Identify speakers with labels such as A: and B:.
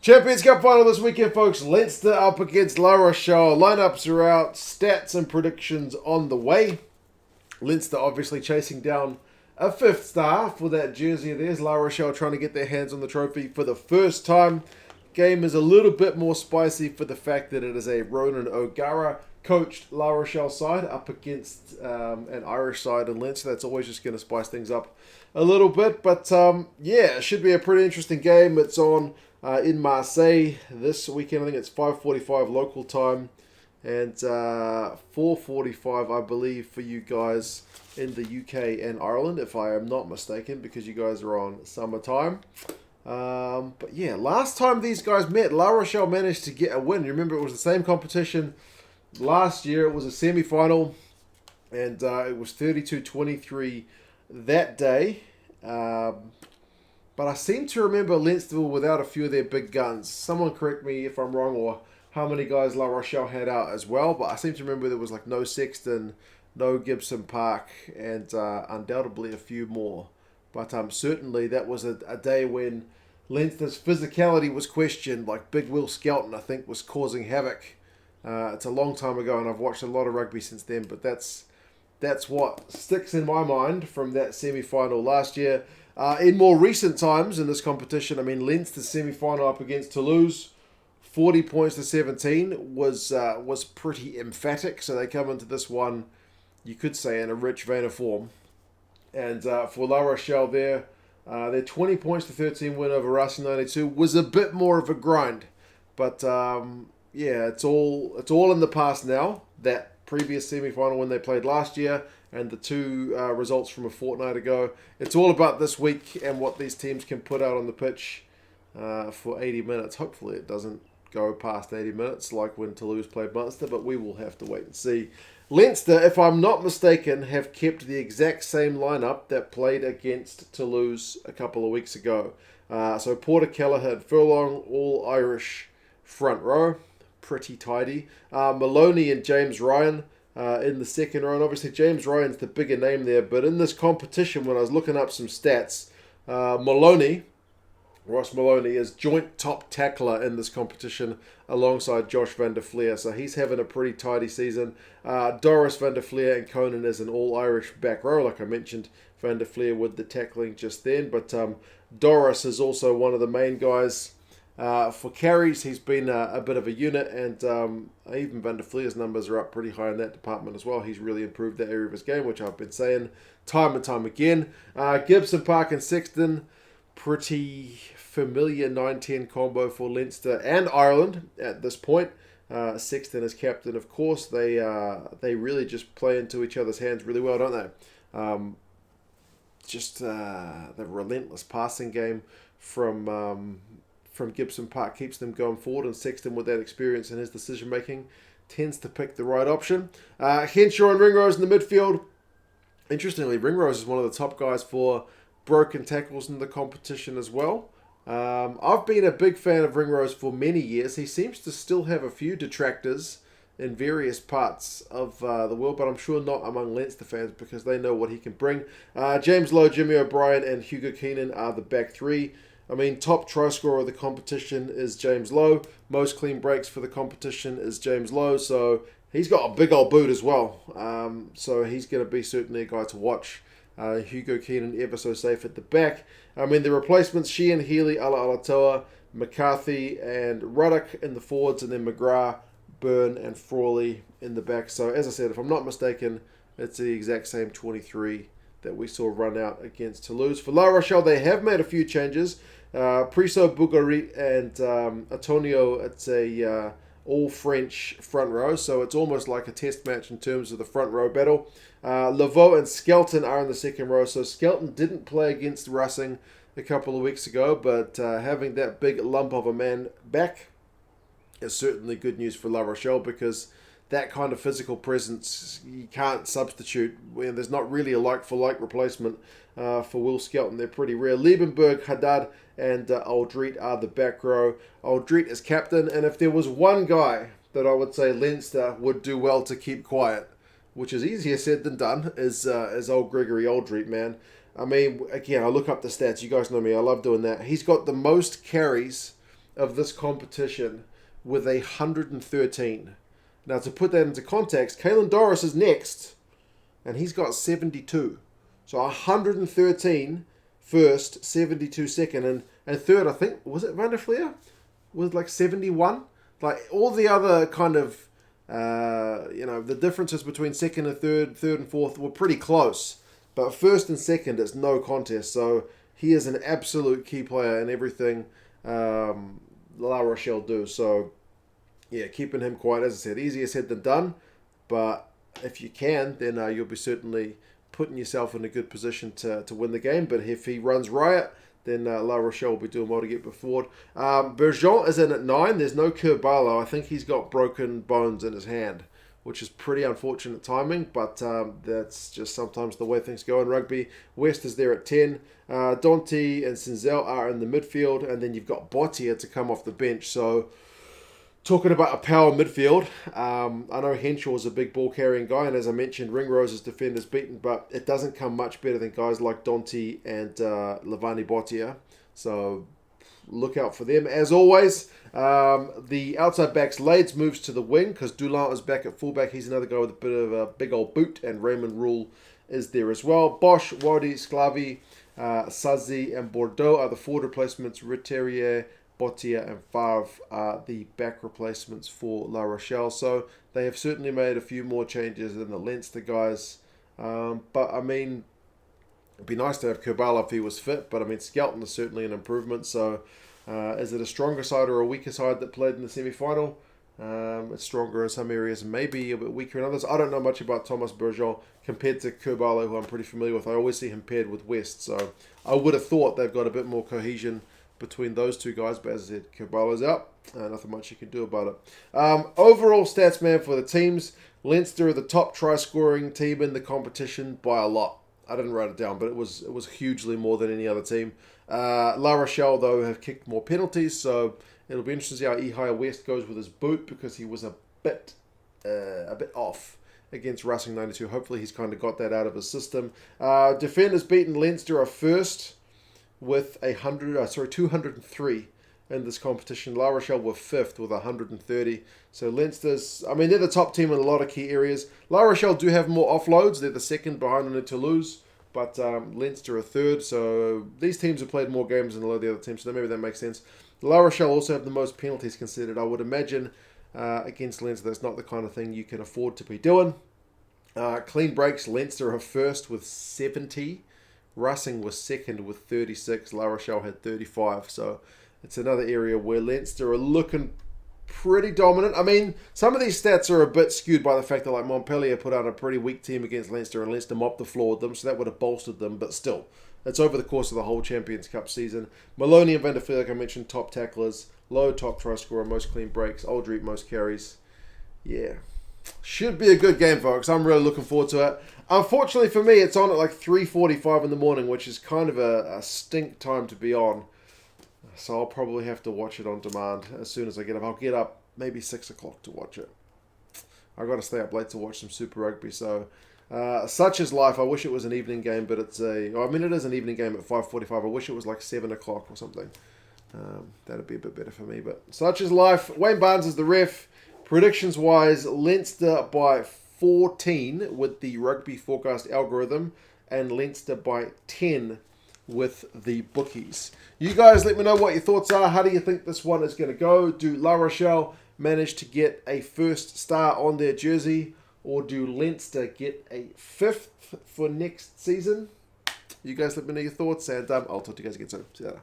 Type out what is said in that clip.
A: Champions Cup final this weekend, folks. Leinster up against La Rochelle. Lineups are out, stats and predictions on the way. Leinster obviously chasing down a fifth star for that jersey of theirs. La Rochelle trying to get their hands on the trophy for the first time. Game is a little bit more spicy for the fact that it is a Rónan O'Gara coached La Rochelle side up against an Irish side in Leinster. That's always just going to spice things up a little bit. But yeah, it should be a pretty interesting game. It's on in Marseille this weekend. I think it's 5:45 local time and 4:45 I believe for you guys in the UK and Ireland, if I am not mistaken, because you guys are on summertime. But yeah, last time these guys met, La Rochelle managed to get a win. You remember, it was the same competition last year. It was a semi-final and it was 32-23 that day. But I seem to remember Leinster without a few of their big guns. Someone correct me if I'm wrong, or how many guys La Rochelle had out as well. But I seem to remember there was like no Sexton, no Gibson-Park, and undoubtedly a few more. But certainly that was a day when Leinster's physicality was questioned. Like Big Will Skelton, I think, was causing havoc. It's a long time ago, and I've watched a lot of rugby since then. But that's what sticks in my mind from that semi-final last year. In more recent times in this competition, I mean, Leinster's semi-final up against Toulouse, 40 points to 17, was pretty emphatic. So they come into this one, you could say, in a rich vein of form. And for La Rochelle their 20 points to 13 win over Racing 92 was a bit more of a grind. But yeah, it's all in the past now. That previous semi-final when they played last year and the two results from a fortnight ago. It's all about this week and what these teams can put out on the pitch for 80 minutes. Hopefully it doesn't go past 80 minutes like when Toulouse played Munster, but we will have to wait and see. Leinster, if I'm not mistaken, have kept the exact same lineup that played against Toulouse a couple of weeks ago. So Porter, Kelleher, and Furlong, all Irish front row. Pretty tidy. Molony and James Ryan in the second row. And obviously James Ryan's the bigger name there. But in this competition, when I was looking up some stats, Ross Molony is joint top tackler in this competition alongside Josh van der Flier. So he's having a pretty tidy season. Doris, van der Flier and Conan is an all-Irish back row. Like I mentioned, van der Flier with the tackling just then. But Doris is also one of the main guys for carries. He's been a bit of a unit, and even van der Flier's numbers are up pretty high in that department as well. He's really improved that area of his game, which I've been saying time and time again. Gibson-Park and Sexton, pretty familiar 9-10 combo for Leinster and Ireland at this point. Sexton is captain, of course. They really just play into each other's hands really well, don't they? The relentless passing game from Gibson-Park keeps them going forward, and Sexton, with that experience in his decision making, tends to pick the right option. Henshaw and Ringrose in the midfield. Interestingly, Ringrose is one of the top guys for broken tackles in the competition as well. I've been a big fan of Ringrose for many years. He seems to still have a few detractors in various parts of the world, but I'm sure not among Leinster fans because they know what he can bring. James Lowe, Jimmy O'Brien and Hugo Keenan are the back three. I mean, top try scorer of the competition is James Lowe. Most clean breaks for the competition is James Lowe. So he's got a big old boot as well. So he's going to be certainly a guy to watch. Hugo Keenan ever so safe at the back. I mean, the replacements, Sheehan, Healy, Alaalatoa, McCarthy and Ruddock in the forwards, and then McGrath, Byrne and Frawley in the back. So as I said, if I'm not mistaken, it's the exact same 23 that we saw run out against Toulouse. For La Rochelle, they have made a few changes. Priso, Bugari and Antonio, it's a all-French front row, so it's almost like a test match in terms of the front row battle. Lowe and Skelton are in the second row, so Skelton didn't play against Racing a couple of weeks ago, but having that big lump of a man back is certainly good news for La Rochelle, because that kind of physical presence you can't substitute. There's not really a like-for-like replacement for Will Skelton. They're pretty rare. Liebenberg, Haddad and Aldrit are the back row. Aldrit is captain, and if there was one guy that I would say Leinster would do well to keep quiet, which is easier said than done, is old Gregory Aldrit, man. I mean, again, I look up the stats. You guys know me. I love doing that. He's got the most carries of this competition with 113. Now, to put that into context, Caelan Doris is next, and he's got 72. So 113 first, 72 second, and third, I think, was it Van der Flier? Was like 71? Like, all the other kind of, the differences between second and third and fourth were pretty close. But first and second, it's no contest. So he is an absolute key player in everything La Rochelle do. So, yeah, keeping him quiet, as I said, easier said than done. But if you can, then you'll be certainly putting yourself in a good position to win the game. But if he runs riot, then La Rochelle will be doing well to get forward. Bergeron is in at 9. There's no Kerbalo. I think he's got broken bones in his hand, which is pretty unfortunate timing, but that's just sometimes the way things go in rugby. West is there at 10. Dante and Sinzel are in the midfield, and then you've got Bottier to come off the bench. So, talking about a power midfield, I know Henshaw is a big ball-carrying guy, and as I mentioned, Ringrose's defender's beaten, but it doesn't come much better than guys like Dante and Levani Bottier. So, look out for them. As always, the outside backs, Lades moves to the wing because Dulin is back at fullback. He's another guy with a bit of a big old boot, and Raymond Rule is there as well. Bosch, Wadi, Sclavi, Sazi, and Bordeaux are the forward replacements. Retterier, Bottier, and Favre are the back replacements for La Rochelle. So they have certainly made a few more changes than the Leinster guys. But I mean, it'd be nice to have Kerbal if he was fit, but I mean, Skelton is certainly an improvement. So, is it a stronger side or a weaker side that played in the semi-final? It's stronger in some areas, maybe a bit weaker in others. I don't know much about Thomas Bergeron compared to Kerbal, who I'm pretty familiar with. I always see him paired with West, so I would have thought they've got a bit more cohesion between those two guys, but as I said, Kerbalo's out. Nothing much you can do about it. Overall stats, man, for the teams, Leinster are the top try-scoring team in the competition by a lot. I didn't write it down, but it was hugely more than any other team. La Rochelle, though, have kicked more penalties, so it'll be interesting to see how Ehai West goes with his boot, because he was a bit off against Racing 92. Hopefully he's kind of got that out of his system. Defenders beaten Leinster are first with 203 in this competition. La Rochelle were fifth with 130. So Leinster's, I mean, they're the top team in a lot of key areas. La Rochelle do have more offloads. They're the second behind in Toulouse, but Leinster are third. So these teams have played more games than a lot of the other teams, so maybe that makes sense. La Rochelle also have the most penalties considered. I would imagine against Leinster, that's not the kind of thing you can afford to be doing. Clean breaks, Leinster are first with 70. Racing was second with 36. La Rochelle had 35. So it's another area where Leinster are looking pretty dominant. I mean, some of these stats are a bit skewed by the fact that, like, Montpellier put out a pretty weak team against Leinster, and Leinster mopped the floor with them, so that would have bolstered them. But still, it's over the course of the whole Champions Cup season. Molony and Van der Flier, like I mentioned, top tacklers. Lowe, top try scorer, most clean breaks. Aldrich, most carries. Yeah. Should be a good game, folks. I'm really looking forward to it. Unfortunately for me, it's on at like 3:45 in the morning, which is kind of a stink time to be on. So I'll probably have to watch it on demand as soon as I get up. I'll get up maybe 6 o'clock to watch it. I've got to stay up late to watch some Super Rugby. So such is life. I wish it was an evening game, but it is an evening game at 5:45. I wish it was like 7 o'clock or something. That'd be a bit better for me, but such is life. Wayne Barnes is the ref. Predictions-wise, Leinster by 14 with the rugby forecast algorithm, and Leinster by 10 with the bookies. You guys let me know what your thoughts are. How do you think this one is going to go? Do La Rochelle manage to get a first star on their jersey, or do Leinster get a 5th for next season? You guys let me know your thoughts, and I'll talk to you guys again soon. See you later.